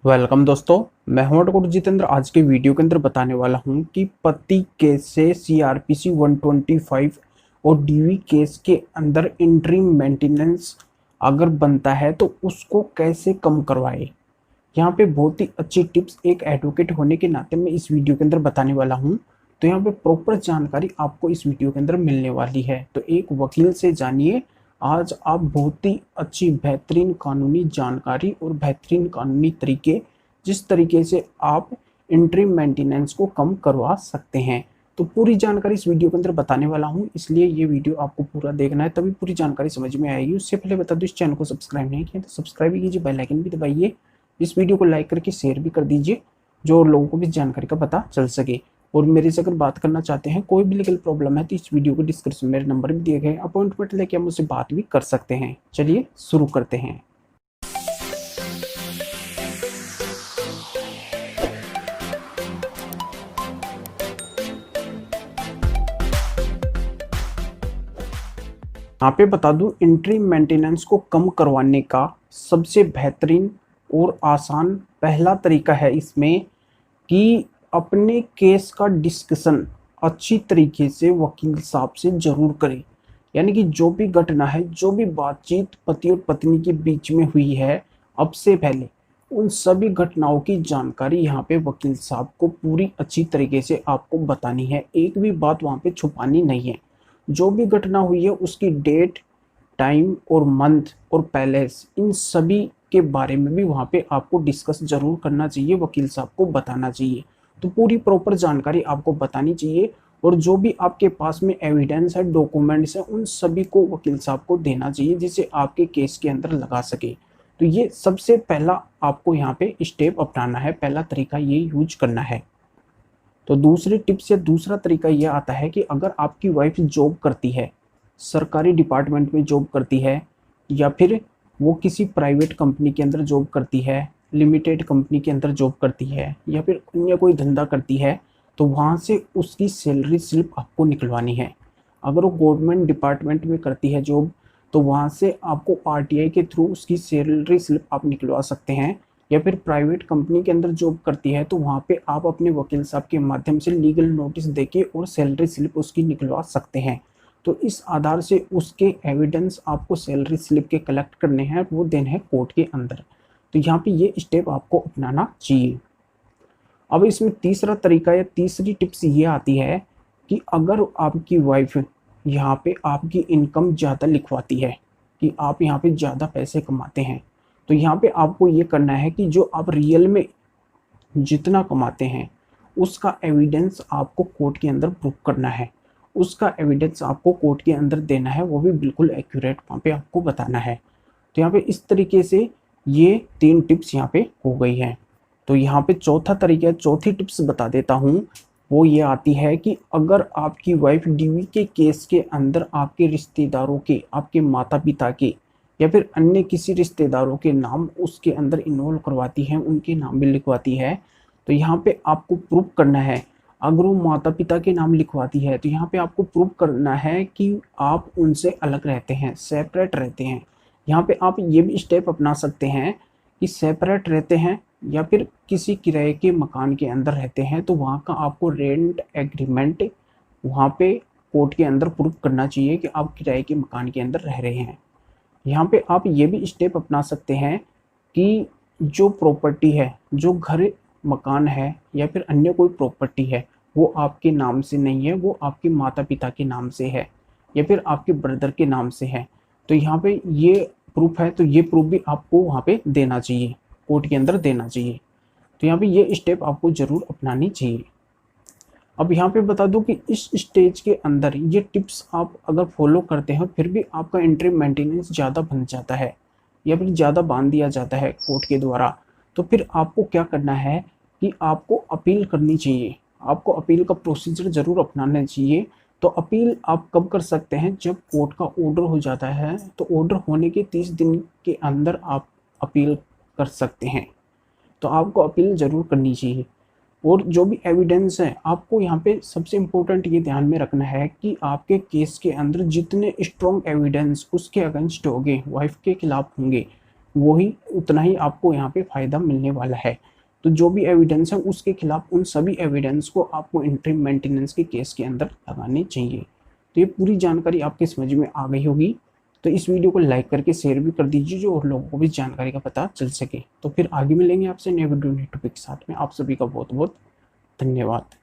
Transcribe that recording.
Welcome दोस्तों। मैं हूं एडवोकेट जितेंद्र। आज के वीडियो के अंदर बताने वाला हूं कि पति केस से सीआरपीसी 125 और डीवी केस के अंदर इंटरिम मेंटेनेंस अगर बनता है तो उसको कैसे कम करवाए। यहाँ पे बहुत ही अच्छी टिप्स एक एडवोकेट होने के नाते मैं इस वीडियो के अंदर बताने वाला हूँ। तो यहाँ पे प्रॉपर जानकारी आपको इस वीडियो के अंदर मिलने वाली है। तो एक वकील से जानिए, आज आप बहुत ही अच्छी बेहतरीन कानूनी जानकारी और बेहतरीन कानूनी तरीके जिस तरीके से आप इंटरिम मेंटेनेंस को कम करवा सकते हैं। तो पूरी जानकारी इस वीडियो के अंदर बताने वाला हूँ, इसलिए ये वीडियो आपको पूरा देखना है, तभी पूरी जानकारी समझ में आएगी। उससे पहले बता दूं, इस चैनल को सब्सक्राइब नहीं किया तो सब्सक्राइब भी कीजिए, बेल आइकन भी दबाइए, इस वीडियो को लाइक करके शेयर भी कर दीजिए, जो लोगों को भी जानकारी का पता चल सके। और मेरे से अगर बात करना चाहते हैं, कोई भी लीगल प्रॉब्लम है, तो इस वीडियो को डिस्क्रिप्शन में मेरे नंबर भी दिए गए, अपॉइंटमेंट लेके आप मुझसे बात भी कर सकते हैं। चलिए शुरू करते हैं। यहाँ पे बता दूं, इंटरिम मेंटेनेंस को कम करवाने का सबसे बेहतरीन और आसान पहला तरीका है इसमें कि अपने केस का डिस्कशन अच्छी तरीके से वकील साहब से जरूर करें। यानी कि जो भी घटना है, जो भी बातचीत पति और पत्नी के बीच में हुई है अब से पहले, उन सभी घटनाओं की जानकारी यहाँ पे वकील साहब को पूरी अच्छी तरीके से आपको बतानी है। एक भी बात वहाँ पे छुपानी नहीं है। जो भी घटना हुई है उसकी डेट, टाइम और मंथ और पैलेस, इन सभी के बारे में भी वहाँ पे आपको डिस्कस जरूर करना चाहिए, वकील साहब को बताना चाहिए। तो पूरी प्रॉपर जानकारी आपको बतानी चाहिए, और जो भी आपके पास में एविडेंस है, डॉक्यूमेंट्स है, उन सभी को वकील साहब को देना चाहिए, जिसे आपके केस के अंदर लगा सके। तो ये सबसे पहला आपको यहाँ पे स्टेप अपनाना है, पहला तरीका ये यूज करना है। तो दूसरी टिप्स या दूसरा तरीका ये आता है कि अगर आपकी वाइफ जॉब करती है, सरकारी डिपार्टमेंट में जॉब करती है, या फिर वो किसी प्राइवेट कंपनी के अंदर जॉब करती है, लिमिटेड कंपनी के अंदर जॉब करती है, या फिर अन्य कोई धंधा करती है, तो वहाँ से उसकी सैलरी स्लिप आपको निकलवानी है। अगर वो गवर्नमेंट डिपार्टमेंट में करती है जॉब, तो वहाँ से आपको आरटीआई के थ्रू उसकी सैलरी स्लिप आप निकलवा सकते हैं। या फिर प्राइवेट कंपनी के अंदर जॉब करती है, तो वहाँ पे आप अपने वकील साहब के माध्यम से लीगल नोटिस देके और सैलरी स्लिप उसकी निकलवा सकते हैं। तो इस आधार से उसके एविडेंस आपको सैलरी स्लिप के कलेक्ट करने हैं, वो देने हैं कोर्ट के अंदर। तो यहाँ पे ये स्टेप आपको अपनाना चाहिए। अब इसमें तीसरा तरीका या तीसरी टिप्स ये आती है कि अगर आपकी वाइफ यहाँ पे आपकी इनकम ज़्यादा लिखवाती है, कि आप यहाँ पे ज़्यादा पैसे कमाते हैं, तो यहाँ पे आपको ये करना है कि जो आप रियल में जितना कमाते हैं उसका एविडेंस आपको कोर्ट के अंदर प्रूफ करना है। उसका एविडेंस आपको कोर्ट के अंदर देना है, वो भी बिल्कुल एक्यूरेट वहाँ पे आपको बताना है। तो यहाँ पे इस तरीके से ये 3 टिप्स यहाँ पे हो गई हैं। तो यहाँ पे चौथा तरीका, चौथी टिप्स बता देता हूँ। वो ये आती है कि अगर आपकी वाइफ डीवी के केस के अंदर आपके रिश्तेदारों के, आपके माता पिता के, या फिर अन्य किसी रिश्तेदारों के नाम उसके अंदर इन्वॉल्व करवाती है, उनके नाम भी लिखवाती है, तो यहाँ पे आपको प्रूफ करना है। अगर वो माता पिता के नाम लिखवाती है, तो यहाँ पे आपको प्रूफ करना है कि आप उनसे अलग रहते हैं, सेपरेट रहते हैं। यहाँ पे आप ये भी स्टेप अपना सकते हैं कि सेपरेट रहते हैं या फिर किसी किराए के मकान के अंदर रहते हैं, तो वहाँ का आपको रेंट एग्रीमेंट वहाँ पे कोर्ट के अंदर प्रूफ करना चाहिए कि आप किराए के मकान के अंदर रह रहे हैं। यहाँ पे आप ये भी स्टेप अपना सकते हैं कि जो प्रॉपर्टी है, जो घर मकान है या फिर अन्य कोई प्रॉपर्टी है, वो आपके नाम से नहीं है, वो आपके माता पिता के नाम से है या फिर आपके ब्रदर के नाम से है। तो यहाँ पे ये प्रूफ है, तो ये प्रूफ भी आपको वहाँ पे देना चाहिए, कोर्ट के अंदर देना चाहिए। तो यहाँ पे ये स्टेप आपको ज़रूर अपनानी चाहिए। अब यहाँ पे बता दूं कि इस स्टेज के अंदर ये टिप्स आप अगर फॉलो करते हैं फिर भी आपका इंटरिम मेंटेनेंस ज़्यादा बन जाता है या फिर ज़्यादा बांध दिया जाता है कोर्ट के द्वारा, तो फिर आपको क्या करना है कि आपको अपील करनी चाहिए। आपको अपील का प्रोसीजर ज़रूर अपनाना चाहिए। तो अपील आप कब कर सकते हैं? जब कोर्ट का ऑर्डर हो जाता है, तो ऑर्डर होने के 30 दिन के अंदर आप अपील कर सकते हैं। तो आपको अपील ज़रूर करनी चाहिए। और जो भी एविडेंस है, आपको यहाँ पे सबसे इम्पोर्टेंट ये ध्यान में रखना है कि आपके केस के अंदर जितने स्ट्रॉन्ग एविडेंस उसके अगेंस्ट होंगे, वाइफ के खिलाफ होंगे, वही उतना ही आपको यहाँ पे फ़ायदा मिलने वाला है। तो जो भी एविडेंस है उसके खिलाफ उन सभी एविडेंस को आपको इंटरिम मेंटेनेंस के केस के अंदर लगाने चाहिए। तो ये पूरी जानकारी आपके समझ में आ गई होगी। तो इस वीडियो को लाइक करके शेयर भी कर दीजिए जो और लोगों को भी जानकारी का पता चल सके। तो फिर आगे मिलेंगे आपसे नए वीडियो नए टॉपिक के साथ में। आप सभी का बहुत बहुत धन्यवाद।